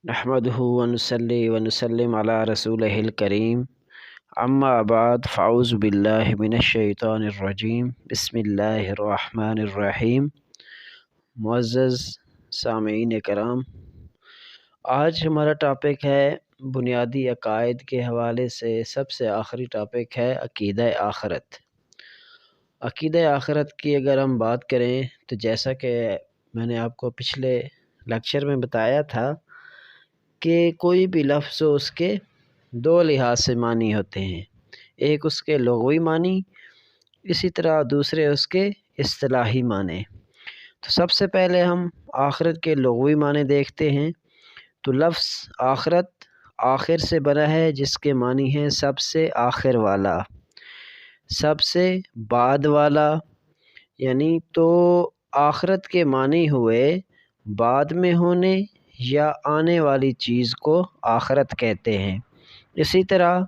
نحمده ونصلي ونسلم على رسوله الكريم اما بعد فاعوذ باللہ من الشیطان الرجیم بسم اللہ الرحمن الرحیم۔ معزز سامعین کرام، آج ہمارا ٹاپک ہے بنیادی عقائد کے حوالے سے سب سے آخری ٹاپک ہے عقیدہ آخرت۔ عقیدہ آخرت کی اگر ہم بات کریں تو جیسا کہ میں نے آپ کو پچھلے لیکچر میں بتایا تھا کہ کوئی بھی لفظ اس کے دو لحاظ سے معنی ہوتے ہیں، ایک اس کے لغوی معنی، اسی طرح دوسرے اس کے اصطلاحی معنی۔ تو سب سے پہلے ہم آخرت کے لغوی معنی دیکھتے ہیں۔ تو لفظ آخرت آخر سے بنا ہے، جس کے معنی ہیں سب سے آخر والا، سب سے بعد والا، یعنی تو آخرت کے معنی ہوئے بعد میں ہونے یا آنے والی چیز کو آخرت کہتے ہیں۔ اسی طرح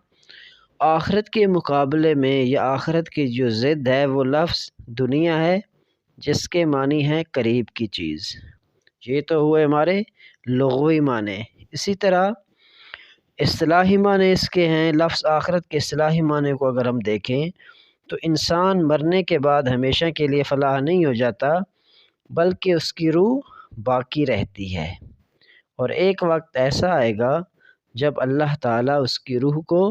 آخرت کے مقابلے میں یا آخرت کی جو ضد ہے وہ لفظ دنیا ہے، جس کے معنی ہے قریب کی چیز۔ یہ تو ہوئے ہمارے لغوی معنی۔ اسی طرح اصطلاحی معنی اس کے ہیں۔ لفظ آخرت کے اصطلاحی معنی کو اگر ہم دیکھیں تو انسان مرنے کے بعد ہمیشہ کے لیے فلاح نہیں ہو جاتا، بلکہ اس کی روح باقی رہتی ہے، اور ایک وقت ایسا آئے گا جب اللہ تعالیٰ اس کی روح کو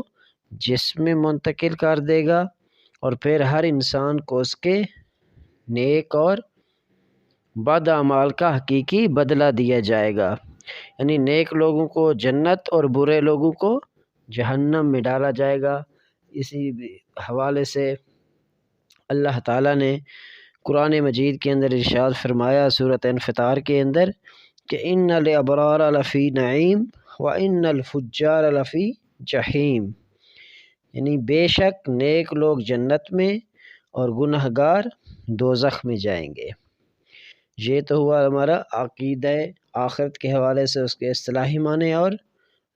جسم میں منتقل کر دے گا، اور پھر ہر انسان کو اس کے نیک اور بد اعمال کا حقیقی بدلہ دیا جائے گا، یعنی نیک لوگوں کو جنت اور برے لوگوں کو جہنم میں ڈالا جائے گا۔ اسی حوالے سے اللہ تعالیٰ نے قرآن مجید کے اندر ارشاد فرمایا سورۃ انفطار کے اندر کہ ان الابرار لفی نعیم و ان الفجار لفی جحیم، یعنی بے شک نیک لوگ جنت میں اور گنہگار دوزخ میں جائیں گے۔ یہ تو ہوا ہمارا عقیدہ آخرت کے حوالے سے اس کے اصطلاحی معنی اور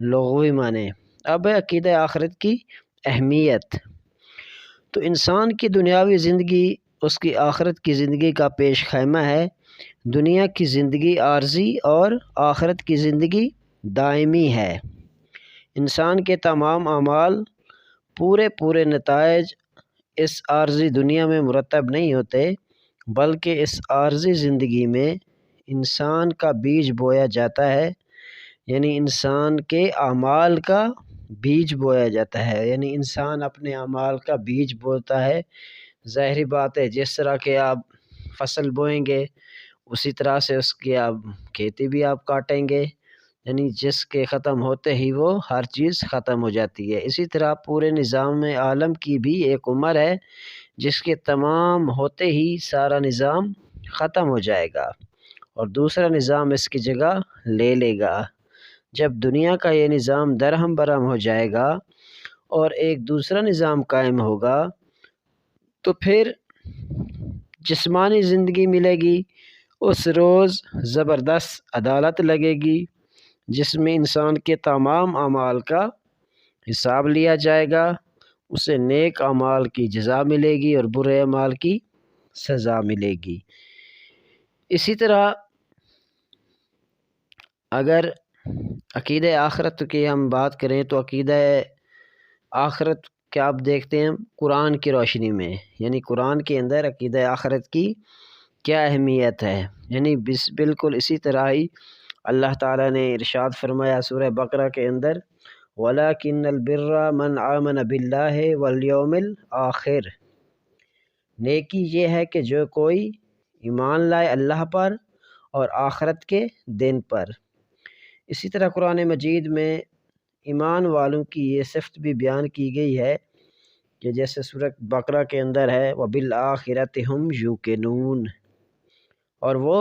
لغوی معنی۔ اب ہے عقیدہ آخرت کی اہمیت۔ تو انسان کی دنیاوی زندگی اس کی آخرت کی زندگی کا پیش خیمہ ہے۔ دنیا کی زندگی عارضی اور آخرت کی زندگی دائمی ہے۔ انسان کے تمام اعمال پورے نتائج اس عارضی دنیا میں مرتب نہیں ہوتے، بلکہ اس عارضی زندگی میں انسان کا بیج بویا جاتا ہے، یعنی انسان کے اعمال کا بیج بویا جاتا ہے، یعنی انسان اپنے اعمال کا بیج بوتا ہے۔ ظاہری بات ہے، جس طرح کہ آپ فصل بوئیں گے اسی طرح سے اس کی آپ کھیتی بھی آپ کاٹیں گے، یعنی جس کے ختم ہوتے ہی وہ ہر چیز ختم ہو جاتی ہے۔ اسی طرح پورے نظام عالم کی بھی ایک عمر ہے جس کے تمام ہوتے ہی سارا نظام ختم ہو جائے گا اور دوسرا نظام اس کی جگہ لے لے گا۔ جب دنیا کا یہ نظام درہم برہم ہو جائے گا اور ایک دوسرا نظام قائم ہوگا، تو پھر جسمانی زندگی ملے گی۔ اس روز زبردست عدالت لگے گی جس میں انسان کے تمام اعمال کا حساب لیا جائے گا، اسے نیک اعمال کی جزا ملے گی اور برے اعمال کی سزا ملے گی۔ اسی طرح اگر عقیدہ آخرت کی ہم بات کریں تو عقیدہ آخرت کیا آپ دیکھتے ہیں قرآن کی روشنی میں، یعنی قرآن کے اندر عقیدہ آخرت کی کیا اہمیت ہے، یعنی بالکل اسی طرح ہی اللہ تعالیٰ نے ارشاد فرمایا سورہ بقرہ کے اندر وَلَكِنَّ الْبِرَّ مَنْ آمَنَ بِاللَّهِ وَالْيَوْمِ الْآخِرِ، نیکی یہ ہے کہ جو کوئی ایمان لائے اللہ پر اور آخرت کے دن پر۔ اسی طرح قرآن مجید میں ایمان والوں کی یہ صفت بھی بیان کی گئی ہے کہ جیسے سورہ بقرہ کے اندر ہے وَبِالْآخِرَةِ هُمْ يُوقِنُونَ، اور وہ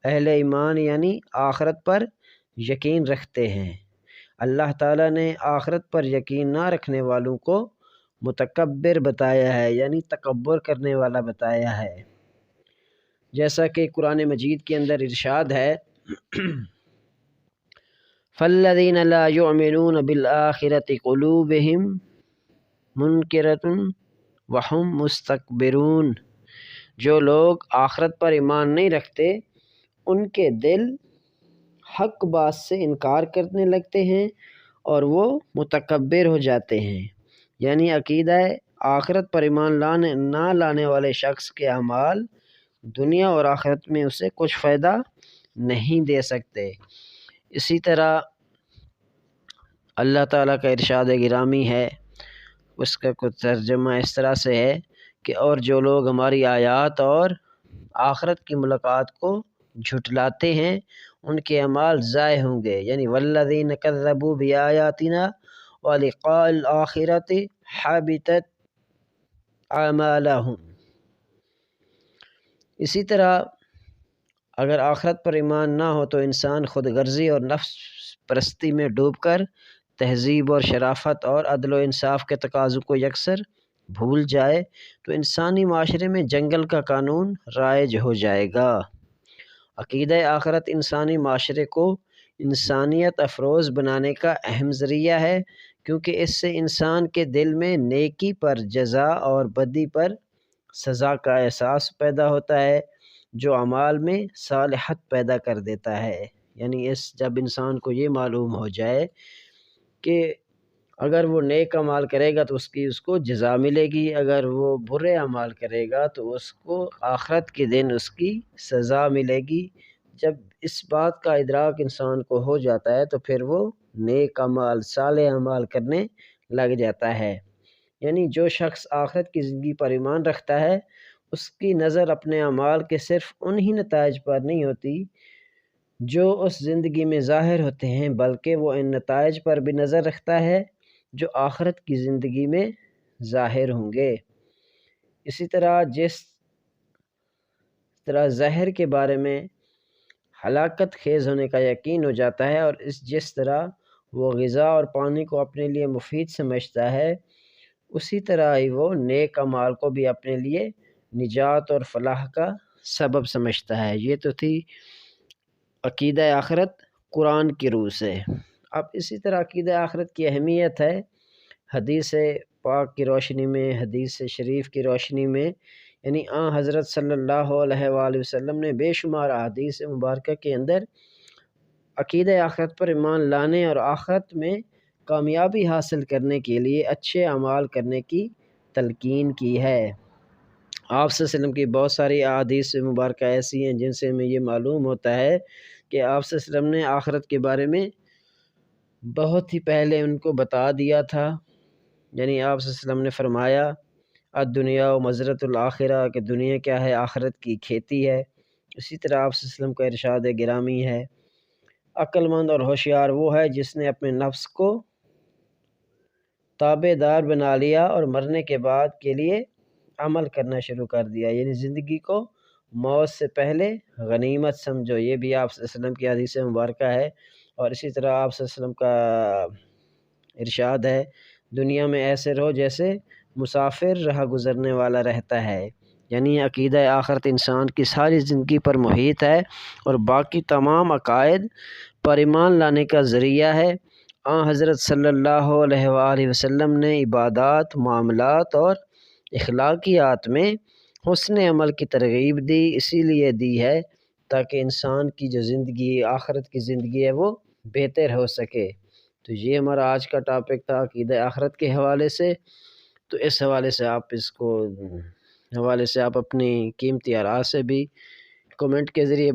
اہل ایمان یعنی آخرت پر یقین رکھتے ہیں۔ اللہ تعالیٰ نے آخرت پر یقین نہ رکھنے والوں کو متکبر بتایا ہے، یعنی تکبر کرنے والا بتایا ہے، جیسا کہ قرآن مجید کے اندر ارشاد ہے فَالَّذِينَ لَا يُؤْمِنُونَ بِالْآخِرَةِ قُلُوبُهُمْ مُنْكِرَةٌ وَهُمْ مُسْتَكْبِرُونَ، جو لوگ آخرت پر ایمان نہیں رکھتے ان کے دل حق بات سے انکار کرنے لگتے ہیں اور وہ متکبر ہو جاتے ہیں۔ یعنی عقیدہ آخرت پر ایمان نہ لانے والے شخص کے اعمال دنیا اور آخرت میں اسے کچھ فائدہ نہیں دے سکتے۔ اسی طرح اللہ تعالیٰ کا ارشاد گرامی ہے، اس کا کچھ ترجمہ اس طرح سے ہے کہ اور جو لوگ ہماری آیات اور آخرت کی ملاقات کو جھٹلاتے ہیں ان کے اعمال ضائع ہوں گے۔ یعنی والذین کذبوا بآیاتنا ولقاء الآخرۃ حبطت اعمالہم۔ اسی طرح اگر آخرت پر ایمان نہ ہو تو انسان خود غرضی اور نفس پرستی میں ڈوب کر تہذیب اور شرافت اور عدل و انصاف کے تقاضوں کو یکسر بھول جائے تو انسانی معاشرے میں جنگل کا قانون رائج ہو جائے گا۔ عقیدہ آخرت انسانی معاشرے کو انسانیت افروز بنانے کا اہم ذریعہ ہے، کیونکہ اس سے انسان کے دل میں نیکی پر جزا اور بدی پر سزا کا احساس پیدا ہوتا ہے، جو اعمال میں صالحت پیدا کر دیتا ہے۔ یعنی جب انسان کو یہ معلوم ہو جائے کہ اگر وہ نیک اعمال کرے گا تو اس کو جزا ملے گی، اگر وہ برے اعمال کرے گا تو اس کو آخرت کے دن اس کی سزا ملے گی۔ جب اس بات کا ادراک انسان کو ہو جاتا ہے تو پھر وہ نیک اعمال صالح اعمال کرنے لگ جاتا ہے۔ یعنی جو شخص آخرت کی زندگی پر ایمان رکھتا ہے اس کی نظر اپنے اعمال کے صرف انہی نتائج پر نہیں ہوتی جو اس زندگی میں ظاہر ہوتے ہیں، بلکہ وہ ان نتائج پر بھی نظر رکھتا ہے جو آخرت کی زندگی میں ظاہر ہوں گے۔ اسی طرح جس طرح زہر کے بارے میں ہلاکت خیز ہونے کا یقین ہو جاتا ہے اور جس طرح وہ غذا اور پانی کو اپنے لیے مفید سمجھتا ہے، اسی طرح ہی وہ نیک اعمال کو بھی اپنے لیے نجات اور فلاح کا سبب سمجھتا ہے۔ یہ تو تھی عقیدہ آخرت قرآن کی روح سے۔ اب اسی طرح عقیدہ آخرت کی اہمیت ہے حدیث پاک کی روشنی میں، حدیث شریف کی روشنی میں، یعنی حضرت صلی اللہ علیہ وآلہ وسلم نے بے شمار احادیث مبارکہ کے اندر عقیدہ آخرت پر ایمان لانے اور آخرت میں کامیابی حاصل کرنے کے لیے اچھے اعمال کرنے کی تلقین کی ہے۔ آپ صلی اللہ علیہ وسلم کی بہت ساری احادیث مبارکہ ایسی ہیں جن سے ہمیں یہ معلوم ہوتا ہے کہ آپ صلی اللہ علیہ وسلم نے آخرت کے بارے میں بہت ہی پہلے ان کو بتا دیا تھا۔ یعنی آپ صلی اللہ علیہ وسلم نے فرمایا الدنیا و مزرعۃ الآخرہ، کہ دنیا کیا ہے، آخرت کی کھیتی ہے۔ اسی طرح آپ صلی اللہ علیہ وسلم کا ارشاد گرامی ہے عقل مند اور ہوشیار وہ ہے جس نے اپنے نفس کو تابع دار بنا لیا اور مرنے کے بعد کے لیے عمل کرنا شروع کر دیا، یعنی زندگی کو موت سے پہلے غنیمت سمجھو۔ یہ بھی آپ صلی اللہ علیہ وسلم کی حدیث مبارکہ ہے۔ اور اسی طرح آپ صلی اللہ علیہ وسلم کا ارشاد ہے دنیا میں ایسے رہو جیسے مسافر راہ گزرنے والا رہتا ہے۔ یعنی عقیدہ آخرت انسان کی ساری زندگی پر محیط ہے اور باقی تمام عقائد پر ایمان لانے کا ذریعہ ہے۔ حضرت صلی اللہ علیہ وآلہ وسلم نے عبادات، معاملات اور اخلاقیات میں حسن عمل کی ترغیب دی، اسی لیے دی ہے تاکہ انسان کی جو زندگی آخرت کی زندگی ہے وہ بہتر ہو سکے۔ تو یہ ہمارا آج کا ٹاپک تھا عقیدہ آخرت کے حوالے سے۔ تو اس حوالے سے آپ اپنی قیمتی آراء سے بھی کومنٹ کے ذریعے